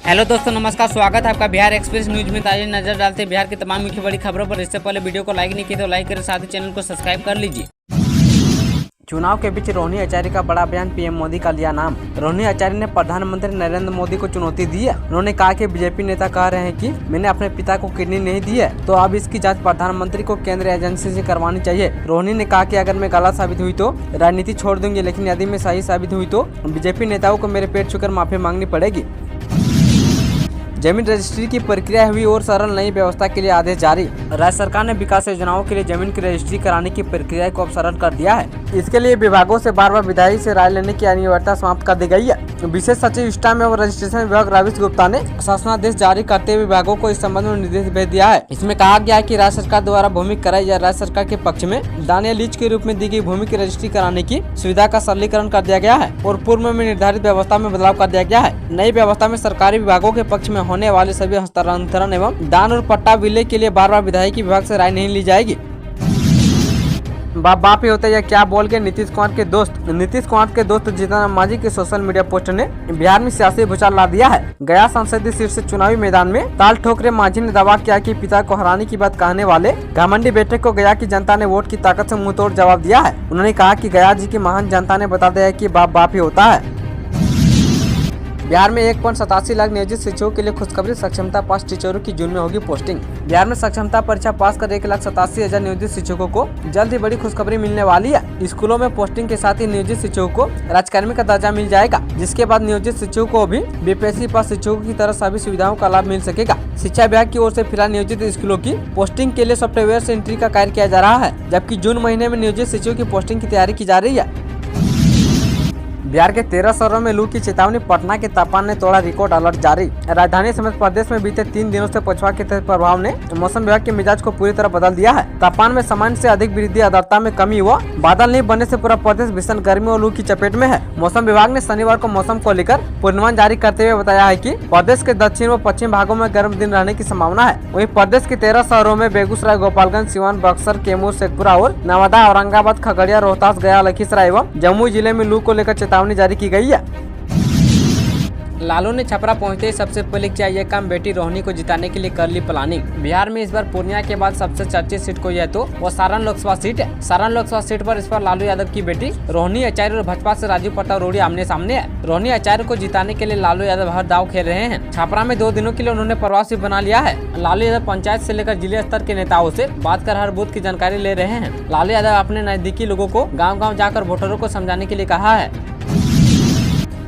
Hello दोस्तों, नमस्कार। स्वागत है आपका बिहार एक्सप्रेस न्यूज में। ताज़ा नजर डालते हैं बिहार की तमाम मुख्य बड़ी खबरों पर। इससे पहले वीडियो को लाइक नहीं किया तो लाइक करें, साथ ही चैनल को सब्सक्राइब कर लीजिए। चुनाव के बीच रोहिणी आचार्य का बड़ा बयान, पीएम मोदी का लिया नाम। रोहिणी आचार्य ने प्रधानमंत्री नरेंद्र मोदी को चुनौती दी है। उन्होंने कहा कि बीजेपी नेता कह रहे हैं कि मैंने अपने पिता को किडनी नहीं दी है, तो अब इसकी जांच प्रधानमंत्री को केंद्रीय एजेंसी से करवानी चाहिए। रोहिणी ने कहा कि अगर मैं गलत साबित हुई तो राजनीति छोड़ दूंगी, लेकिन यदि मैं सही साबित हुई तो बीजेपी नेताओं को मेरे पेट छूकर माफी मांगनी पड़ेगी। जमीन रजिस्ट्री की प्रक्रिया हुई और सरल नई व्यवस्था के लिए आदेश जारी। राज्य सरकार ने विकास योजनाओं के लिए जमीन की रजिस्ट्री कराने की प्रक्रिया को अब सरल कर दिया है। इसके लिए विभागों से बार विधायी से राय लेने की अनिवार्यता समाप्त कर दी गई है। विशेष सचिव स्टाम्प एवं रजिस्ट्रेशन विभाग रविश गुप्ता ने शासनादेश जारी करते हुए विभागों को इस संबंध में निर्देश भेज दिया है। इसमें कहा गया है कि राज्य सरकार द्वारा भूमि कराई या राज्य सरकार के पक्ष में दान या लीज के रूप में दी गई भूमि की रजिस्ट्री कराने की सुविधा का सरलीकरण कर दिया गया है और पूर्व में निर्धारित व्यवस्था में बदलाव कर दिया गया है। नई व्यवस्था में सरकारी विभागों के पक्ष में होने वाले सभी हस्तांतरण एवं दान और पट्टा विलय के लिए बार विधायी विभाग से राय नहीं ली जाएगी। बाप ही होता है, यह क्या बोल के नीतीश कुमार के दोस्त जीतन मांझी की सोशल मीडिया पोस्ट ने बिहार में सियासी भूचाल ला दिया है। गया संसदीय सीट से चुनावी मैदान में ताल ठोकरे मांझी ने दावा किया कि पिता को हराने की बात कहने वाले घमंडी बेटे को गया की जनता ने वोट की ताकत से मुंहतोड़ जवाब दिया है। उन्होंने कहा कि गया जी की महान जनता ने बता दिया है कि बाप ही होता है। बिहार में 1.87 लाख नियोजित शिक्षकों के लिए खुशखबरी, सक्षमता पास टीचरों की जून में होगी पोस्टिंग। बिहार में सक्षमता परीक्षा पास कर 1,87,000 नियोजित शिक्षकों को जल्द ही बड़ी खुशखबरी मिलने वाली है। स्कूलों में पोस्टिंग के साथ ही नियोजित शिक्षकों को राजकर्मी का दर्जा मिल जाएगा, जिसके बाद नियोजित शिक्षकों को भी बीपीएससी पास शिक्षकों की तरह सभी सुविधाओं का लाभ मिल सकेगा। शिक्षा विभाग की ओर से फिलहाल नियोजित स्कूलों की पोस्टिंग के लिए सॉफ्टवेयर से एंट्री का कार्य किया जा रहा है, जबकि जून महीने में नियोजित शिक्षकों की पोस्टिंग की तैयारी की जा रही है। बिहार के 13 शहरों में लू की चेतावनी, पटना के तापमान ने तोड़ा रिकॉर्ड, अलर्ट जारी। राजधानी समेत प्रदेश में बीते 3 दिनों से पछुआ के तेज प्रभाव ने मौसम विभाग के मिजाज को पूरी तरह बदल दिया है। तापमान में सामान्य से अधिक वृद्धि, आर्द्रता में कमी व बादल नहीं बनने से पूरा प्रदेश भीषण गर्मी और लू की चपेट में है। मौसम विभाग ने शनिवार को मौसम को लेकर पूर्वानुमान जारी करते हुए बताया है कि प्रदेश के दक्षिण व पश्चिम भागों में गर्म दिन रहने की संभावना है। वहीं प्रदेश के 13 शहरों में बेगूसराय, गोपालगंज, सिवान, बक्सर, कैमूर, शेखपुरा और नवादा, औरंगाबाद, खगड़िया, रोहतास, गया, लखीसराय एवं जमुई जिले में लू को लेकर चेतावनी जारी की गई है। लालू ने छपरा पहुंचते ही सबसे पहले किया यह काम, बेटी रोहिणी को जिताने के लिए कर ली प्लानिंग। बिहार में इस बार पूर्णिया के बाद सबसे चर्चित सीट कोई है तो वो सारण लोकसभा सीट है। सारण लोकसभा सीट पर इस बार लालू यादव की बेटी रोहिणी आचार्य और भाजपा से राजू प्रताप रूडी आमने सामने है। रोहिणी आचार्य को जिताने के लिए लालू यादव हर दाव खेल रहे हैं। छपरा में 2 दिनों के लिए उन्होंने प्रवास भी बना लिया है। लालू यादव पंचायत से लेकर जिले स्तर के नेताओं से बात कर हर बूथ की जानकारी ले रहे हैं। लालू यादव अपने नजदीकी लोगों को गाँव जाकर वोटरों को समझाने के लिए कहा है।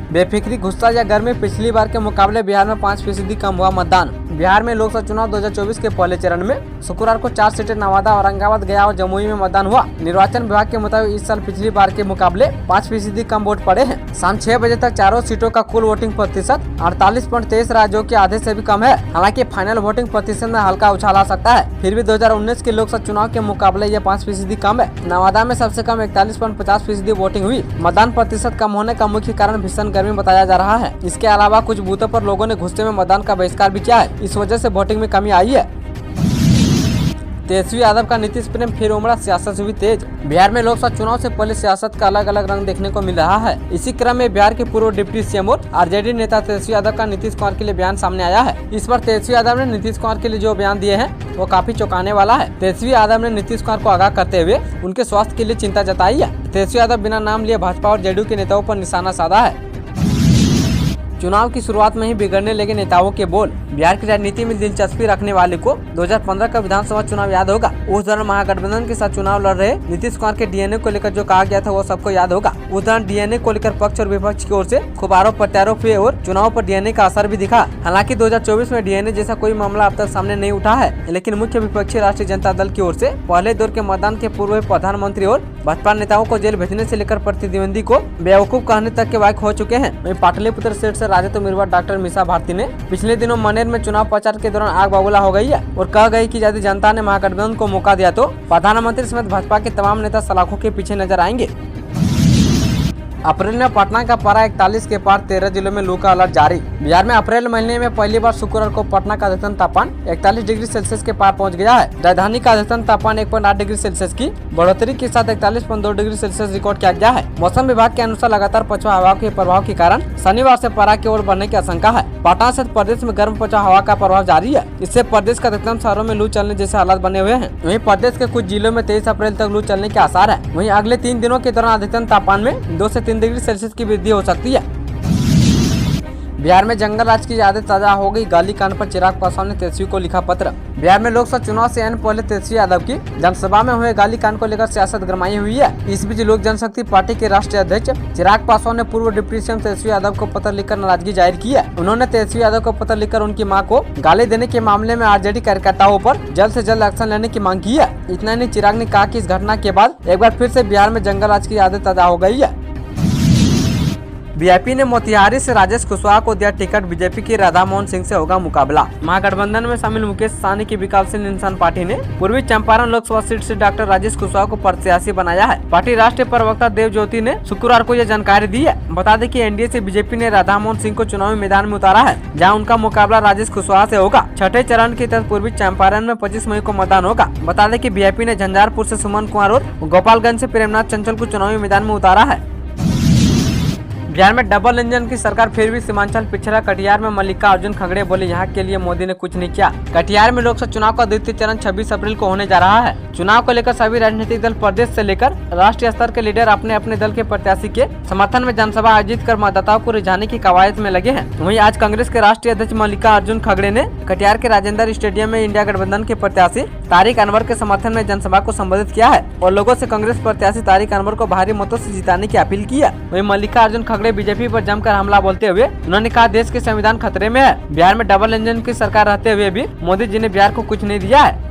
बेफिक्री, गुस्सा या गर्मी, पिछली बार के मुकाबले बिहार में 5% कम हुआ मतदान। बिहार में लोकसभा चुनाव 2024 के पहले चरण में शुक्रवार को 4 सीटें नवादा, औरंगाबाद, गया और जमुई में मतदान हुआ। निर्वाचन विभाग के मुताबिक इस साल पिछली बार के मुकाबले 5% कम वोट पड़े हैं। शाम 6 बजे तक चारों सीटों का कुल वोटिंग प्रतिशत 48.23 रहा, जो कि आधे से भी कम है। हालांकि फाइनल वोटिंग प्रतिशत में हल्का उछाल आ सकता है। फिर भी 2019 के लोकसभा चुनाव के मुकाबले यह 5% कम है। नवादा में सबसे कम 41.50% वोटिंग हुई। मतदान प्रतिशत कम होने का मुख्य कारण भीषण गर्मी बताया जा रहा है। इसके अलावा कुछ बूथों पर लोगों ने गुस्से में मतदान का बहिष्कार भी किया है। इस वजह से वोटिंग में कमी आई है। तेजस्वी यादव का नीतीश प्रेम फिर उमड़ा, सियासत हुई तेज। बिहार में लोकसभा चुनाव से पहले सियासत का अलग अलग रंग देखने को मिल रहा है। इसी क्रम में बिहार के पूर्व डिप्टी सीएम और आरजेडी नेता तेजस्वी यादव का नीतीश कुमार के लिए बयान सामने आया है। इस बार तेजस्वी यादव ने नीतीश कुमार के लिए जो बयान दिए हैं वो काफी चौंकाने वाला है। तेजस्वी यादव ने नीतीश कुमार को आगाह करते हुए उनके स्वास्थ्य के लिए चिंता जताई है। तेजस्वी यादव बिना नाम लिए भाजपा और जेडीयू के नेताओं पर निशाना साधा है। चुनाव की शुरुआत में ही बिगड़ने लगे नेताओं के बोल। बिहार की राजनीति में दिलचस्पी रखने वाले को 2015 का विधानसभा चुनाव याद होगा। उस दौरान महागठबंधन के साथ चुनाव लड़ रहे नीतीश कुमार के डीएनए को लेकर जो कहा गया था वो सबको याद होगा। उस दौरान डीएनए को लेकर पक्ष और विपक्ष की ओर से खूब आरोप प्रत्यारोप हुए और चुनाव पर डीएनए का असर भी दिखा। हालांकि 2024 में डीएनए जैसा कोई मामला अब तक सामने नहीं उठा है, लेकिन मुख्य विपक्षी राष्ट्रीय जनता दल की ओर से पहले दौर के मतदान के पूर्व प्रधानमंत्री और भाजपा नेताओं को जेल भेजने से लेकर प्रतिद्वंदी को बेवकूफ कहने तक के वाक हो चुके हैं। वहीं पाटलिपुत्र सीट से राजद उम्मीदवार डॉक्टर मीसा भारती ने पिछले दिनों मनेर में चुनाव प्रचार के दौरान आग बबूला हो गई है और कह गई कि यदि जनता ने महागठबंधन को मौका दिया तो प्रधानमंत्री समेत भाजपा के तमाम नेता सलाखों के पीछे नजर आएंगे। अप्रैल में पटना का पारा 41 के पार 13 जिलों में लू का अलर्ट जारी। बिहार में अप्रैल महीने में पहली बार शुक्रवार को पटना का अधिकतम तापमान 41 डिग्री सेल्सियस के पार पहुंच गया है। राजधानी का अधिकतम तापमान 1.8 डिग्री सेल्सियस की बढ़ोतरी के साथ 41.2 डिग्री सेल्सियस रिकॉर्ड किया गया है। मौसम विभाग के अनुसार लगातार पछुआ हवा के प्रभाव के कारण शनिवार से पारा की ओर बढ़ने की आशंका है। पटना सहित प्रदेश में गर्म पछुआ हवा का प्रभाव जारी है। इससे प्रदेश के अधिकतम शहरों में लू चलने जैसे हालात बने हुए हैं। वहीं प्रदेश के कुछ जिलों में 23 अप्रैल तक लू चलने के आसार है। वहीं अगले 3 दिनों के दौरान अधिकतम तापमान में 2 से 3 डिग्री सेल्सियस की वृद्धि हो सकती है। बिहार में जंगल राज की यादें ताजा हो गई। गाली कांड पर चिराग पासवान ने तेजस्वी को लिखा पत्र। बिहार में लोकसभा चुनाव से पहले तेजस्वी यादव की जनसभा में हुए गाली कांड को लेकर सियासत गरमाई हुई है। इस बीच लोक जनशक्ति पार्टी के राष्ट्रीय अध्यक्ष चिराग पासवान ने पूर्व डिप्टी सीएम तेजस्वी यादव को पत्र लिखकर नाराजगी जाहिर की है। उन्होंने तेजस्वी यादव को पत्र लिखकर उनकी मां को गाली देने के मामले में आरजेडी कार्यकर्ताओं पर जल्द से जल्द एक्शन लेने की मांग की है। इतना नहीं, चिराग ने कहा कि इस घटना के बाद एक बार फिर से बिहार में जंगल राज की यादें ताजा हो गई है। बीजेपी ने मोतिहारी से राजेश कुशवाहा को दिया टिकट। बीजेपी की राधा मोहन सिंह से होगा मुकाबला। महागठबंधन में शामिल मुकेश सहनी की विकासशील इंसान पार्टी ने पूर्वी चंपारण लोकसभा सीट से डॉक्टर राजेश कुशवाहा को प्रत्याशी बनाया है। पार्टी राष्ट्रीय प्रवक्ता देव ज्योति ने शुक्रवार को यह जानकारी दी है। बता दें कि एनडीए से बीजेपी ने राधा मोहन सिंह को चुनावी मैदान में उतारा है, जहाँ उनका मुकाबला राजेश कुशवाहा से होगा। छठे चरण के तहत पूर्वी चंपारण में 25 मई को मतदान होगा। बता दें कि बीजेपी ने झंझारपुर से सुमन कुमार और गोपालगंज से प्रेमनाथ चंचल को चुनावी मैदान में उतारा है। बिहार में डबल इंजन की सरकार फिर भी सीमांचल पिछड़ा। कटिहार में मल्लिकार्जुन खड़गे बोले, यहाँ के लिए मोदी ने कुछ नहीं किया। कटिहार में लोकसभा चुनाव का द्वितीय चरण 26 अप्रैल को होने जा रहा है। चुनाव को लेकर सभी राजनीतिक दल प्रदेश से लेकर राष्ट्रीय स्तर के लीडर अपने अपने दल के प्रत्याशी के समर्थन में जनसभा आयोजित कर मतदाताओं को रिझाने की कवायद में लगे हैं। वहीं आज कांग्रेस के राष्ट्रीय अध्यक्ष मल्लिकार्जुन खड़गे ने कटिहार के राजेंद्र स्टेडियम में इंडिया गठबंधन के प्रत्याशी तारिक अनवर के समर्थन में जनसभा को संबोधित किया है और लोगों से कांग्रेस प्रत्याशी तारिक अनवर को भारी मतों से जिताने की अपील की है। वहीं मल्लिकार्जुन खड़गे बीजेपी पर जमकर हमला बोलते हुए उन्होंने कहा, देश के संविधान खतरे में है। बिहार में डबल इंजन की सरकार रहते हुए भी मोदी जी ने बिहार को कुछ नहीं दिया है।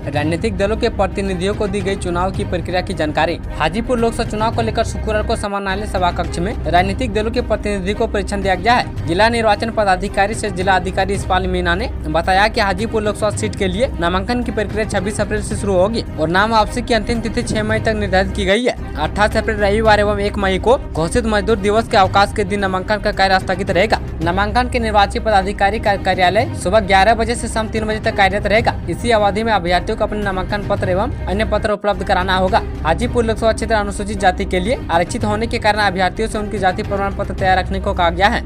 राजनीतिक दलों के प्रतिनिधियों को दी गई चुनाव की प्रक्रिया की जानकारी। हाजीपुर लोकसभा चुनाव को लेकर शुक्रवार को समाहरणालय सभा कक्ष में राजनीतिक दलों के प्रतिनिधि को परीक्षण दिया गया है। जिला निर्वाचन पदाधिकारी से जिला अधिकारी इस्पाल मीना ने बताया कि हाजीपुर लोकसभा सीट के लिए नामांकन की प्रक्रिया 26 अप्रैल से शुरू होगी और नाम वापसी की अंतिम तिथि 6 मई तक निर्धारित की गई है। 28 अप्रैल रविवार एवं 1 मई को घोषित मजदूर दिवस के अवकाश के दिन नामांकन का कार्य स्थगित रहेगा। नामांकन के निर्वाची पदाधिकारी का कार्यालय सुबह 11 बजे से शाम 3 बजे तक कार्यरत रहेगा। इसी अवधि में अभ्यर्थियों को अपने नामांकन पत्र एवं अन्य पत्र उपलब्ध कराना होगा। हाजीपुर लोकसभा क्षेत्र अनुसूचित जाति के लिए आरक्षित होने के कारण अभ्यर्थियों से उनकी जाति प्रमाण पत्र तैयार रखने को कहा गया है।